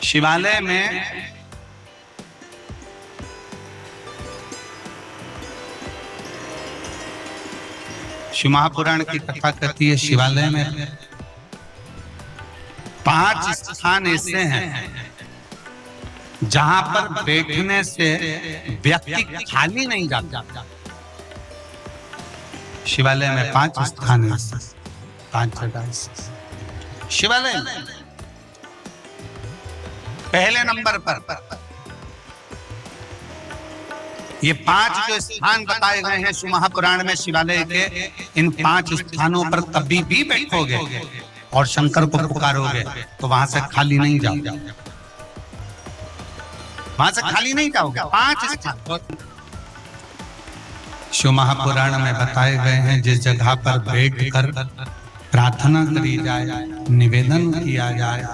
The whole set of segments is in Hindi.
शिवालय में शिव महापुराण की कथा कहती है, शिवालय में 5 स्थान ऐसे हैं जहां पर बैठने से व्यक्ति खाली नहीं जाता। शिवालय में 5 स्थान है, 5 जगह शिवालय में। पहले नंबर पर ये 5 जो स्थान बताए गए हैं शिव महापुराण में शिवालय के, इन 5 स्थानों पर कभी भी बैठोगे और शंकर को पुकारोगे तो वहां से खाली नहीं जाओगे, वहां से खाली नहीं जाओगे। 5 स्थान शिव महापुराण में बताए गए हैं, जिस जगह पर बैठकर प्रार्थना करी जाए, निवेदन किया जाए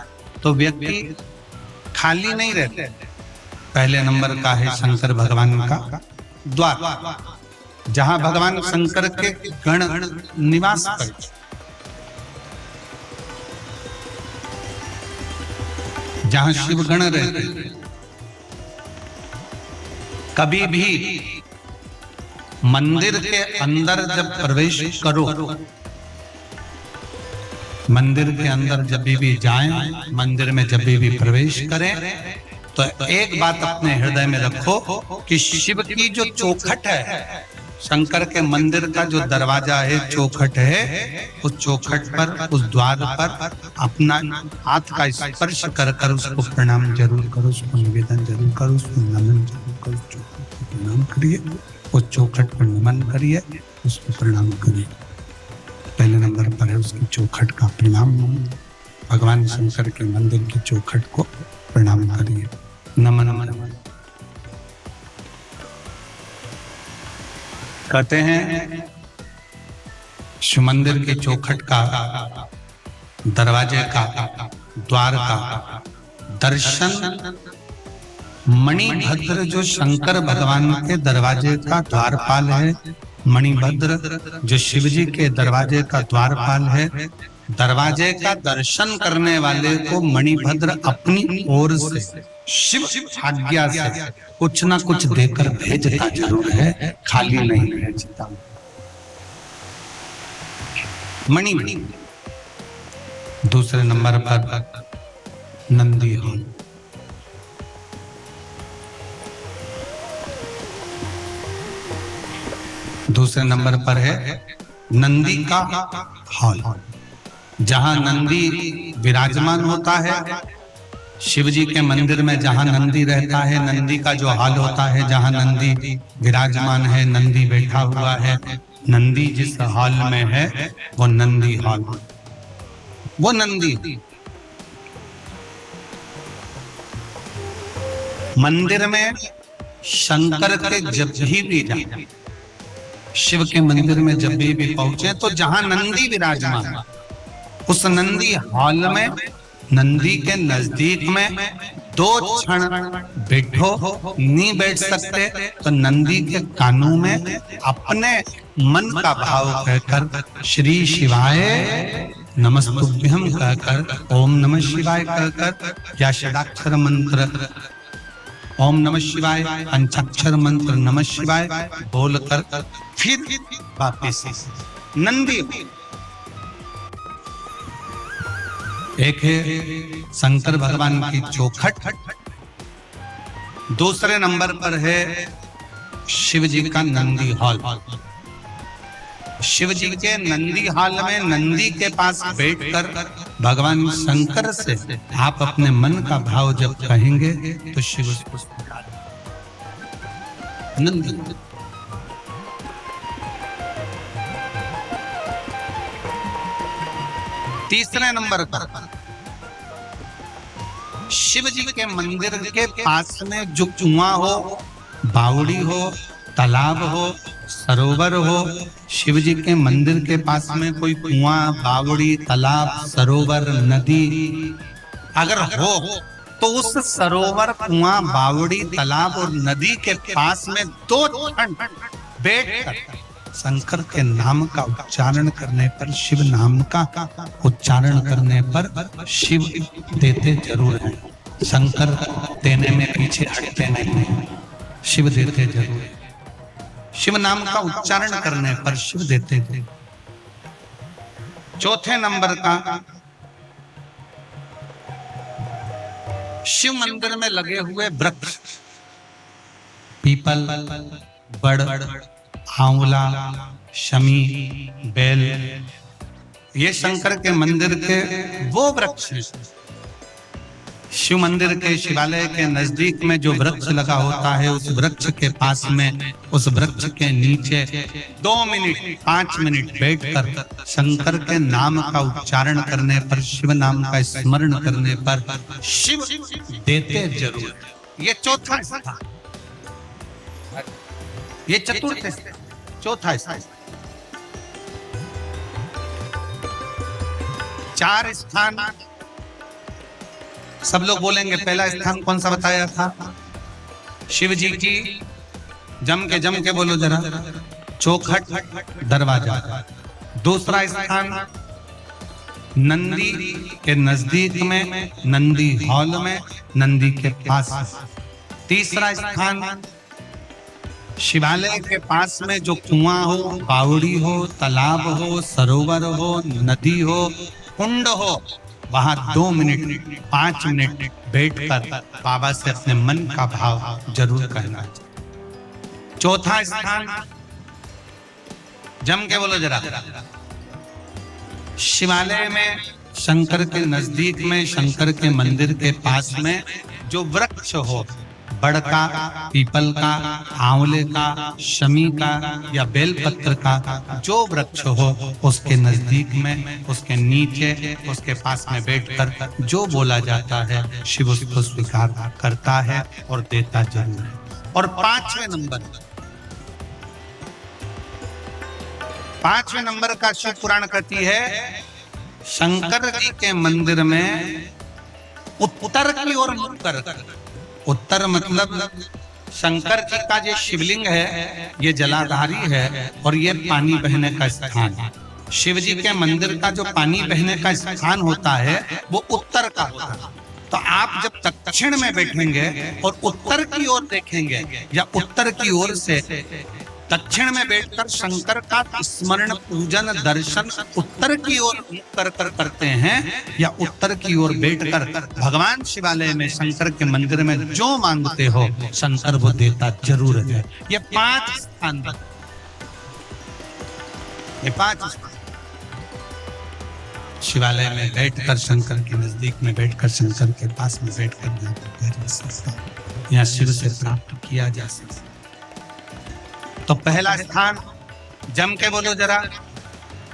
तो व्यक्ति खाली नहीं रहते। पहले नंबर का है शंकर भगवान का द्वार, जहां भगवान शंकर के गण निवास करते, जहां शिव गण रहते। कभी भी मंदिर के अंदर जब प्रवेश करो, मंदिर के अंदर जब भी जाएं, मंदिर में जब भी प्रवेश करें तो एक बात अपने हृदय में रखो कि शिव की जो चौखट है, शंकर के मंदिर का जो दरवाजा है, चौखट है, उस चौखट पर, उस द्वार पर अपना हाथ का स्पर्श कर कर उसको प्रणाम जरूर करो, उसको निवेदन जरूर करो, उसको नमन जरूर करो, चौखट को प्रणाम करिए, उस चौखट पर नमन करिए, उसको प्रणाम करिए। पहले नंबर पर है उसकी चौखट का प्रणाम। भगवान शंकर के मंदिर की चौखट को प्रणाम करिए, नमन नमन। कहते हैं शिव मंदिर के चौखट का, दरवाजे का, द्वार का दर्शन मणिभद्र जो शंकर भगवान के दरवाजे का द्वारपाल है, मणिभद्र जो शिवजी के दरवाजे का द्वारपाल है, दरवाजे का दर्शन करने वाले को मणिभद्र अपनी ओर से शिव आज्ञा से कुछ ना कुछ देकर भेजता जरूर है, खाली नहीं भेजता। मणिभद्र। दूसरे नंबर पर नंदी हॉल, दूसरे नंबर पर है नंदी का हॉल, जहां नंदी विराजमान होता है। शिव जी के मंदिर में जहां नंदी रहता है, नंदी का जो हॉल होता है, जहां नंदी विराजमान है, नंदी बैठा हुआ है, नंदी जिस हॉल में है वो नंदी हॉल, वो नंदी। मंदिर में शंकर के जब भी जाए, शिव के मंदिर में जब भी पहुंचे तो जहां नंदी विराजमान, उस नंदी हॉल में, नंदी के नजदीक में 2 क्षण बैठो। नहीं बैठ सकते तो नंदी के कानों में अपने मन का भाव कहकर श्री शिवाय नमस्तुभ्यम कहकर, ओम नमः शिवाय कहकर, या षडाक्षर मंत्र ओम नमः शिवाय, पंचाक्षर मंत्र नमः शिवाय बोलकर फिर वापिस नंदी। एक है शंकर भगवान की चौखट, दूसरे नंबर पर है शिव जी का नंदी हॉल। शिव जी के नंदी हॉल में नंदी के पास बैठकर भगवान शंकर से आप अपने मन का भाव जब कहेंगे तो शिव नंदी। तीसरे नंबर पर शिव जी के मंदिर के पास में जो कुआं हो, बावड़ी हो, तालाब हो, सरोवर हो, शिव जी के मंदिर के पास में कोई कुआं, बावड़ी, तालाब, सरोवर, नदी अगर हो तो उस सरोवर, कुआं, बावड़ी, तालाब और नदी के पास में 2 क्षण बैठकर शंकर के नाम का उच्चारण करने पर, शिव नाम का उच्चारण करने पर शिव देते जरूर हैं। शंकर देने में पीछे हटते नहीं, शिव देते जरूर। शिव नाम का उच्चारण करने पर शिव देते थे। चौथे नंबर का, शिव मंदिर में लगे हुए वृक्ष, पीपल, बड़, आंवला, शमी, बेल, ये शंकर के मंदिर के वो वृक्ष हैं। शिव मंदिर के, शिवालय के नजदीक में जो वृक्ष लगा होता है, उस वृक्ष के पास में, उस वृक्ष के नीचे 2 मिनट 5 मिनट बैठकर शंकर के नाम का उच्चारण करने पर, शिव नाम का स्मरण करने पर शिव देते जरूर। ये चौथा स्थान, ये चतुर्थ, चौथा स्थान। 4 स्थान सब लोग बोलेंगे। पहला स्थान कौन सा बताया था? शिव जी की, जम के बोलो जरा, चौखट दरवाजा। दूसरा स्थान नंदी के नजदीक में, नंदी हॉल में, नंदी के पास। तीसरा स्थान शिवालय के पास में जो कुआं हो, बावड़ी हो, तालाब हो, सरोवर हो, नदी हो, कुंड हो, वहां 2 मिनट 5 मिनट बैठकर बाबा से अपने मन का भाव जरूर कहना चाहिए। चौथा स्थान, जम के बोलो जरा, शिवालय में, शंकर के नजदीक में, शंकर के मंदिर के पास में जो वृक्ष हो, बड़ का, पीपल का, आंवले का, शमी का या बेलपत्र का जो वृक्ष हो, उसके नजदीक में, उसके नीचे, उसके पास में बैठकर जो बोला जाता है, शिव उसको स्वीकार करता है और देता जरूर है। और 5वें नंबर का शिव पुराण कहती है, शंकर जी के मंदिर में उत्तर की ओर मुख कर, उत्तर मतलब शंकर जी का जो शिवलिंग है, ये जलाधारी है और ये पानी बहने का स्थान है। शिव जी के मंदिर का जो पानी बहने का स्थान होता है, वो उत्तर का होता है। तो आप जब दक्षिण में बैठेंगे और उत्तर की ओर देखेंगे, या उत्तर की ओर से दक्षिण में बैठकर शंकर का स्मरण, पूजन, दर्शन उत्तर की ओर कर करते हैं, या उत्तर की ओर बैठकर भगवान शिवालय में, शंकर के मंदिर में जो मांगते हो, शंकर वो देता जरूर है। ये 5 स्थान, ये 5 शिवालय में बैठकर, शंकर के नजदीक में बैठकर, शंकर के पास में बैठकर यहाँ शिव से प्राप्त किया जा सकता। तो पहला स्थान, जम के बोलो जरा,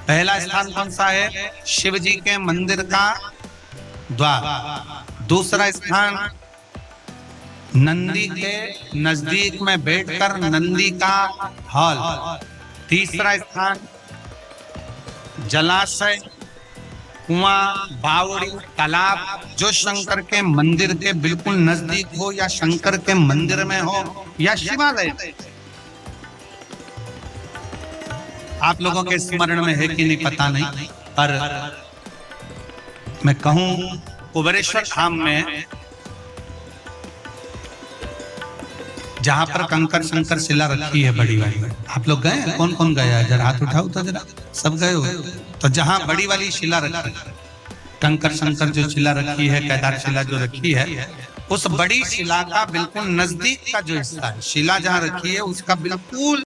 पहला स्थान कौन सा है? शिव जी के मंदिर का द्वार। दूसरा स्थान नंदी के नजदीक में बैठकर नंदी का हॉल। तीसरा स्थान जलाशय, कुआं, बावड़ी, तालाब जो शंकर के मंदिर के बिल्कुल नजदीक हो, या शंकर के मंदिर में हो, या शिवालय। आप लोगों के स्मरण में है कि नहीं पता नहीं, पर मैं कहूं कुबेरेश्वर धाम में जहां पर कंकर शंकर शिला रखी है बड़ी वाली, आप लोग गए? कौन कौन गया है? जरा हाथ उठाओ तो जरा, सब गए हो? तो जहां बड़ी वाली शिला रखी, कंकर शंकर जो शिला रखी है, केदार शिला जो रखी है, उस बड़ी शिला का बिल्कुल नजदीक का जो हिस्सा है, शिला जहां रखी है उसका बिल्कुल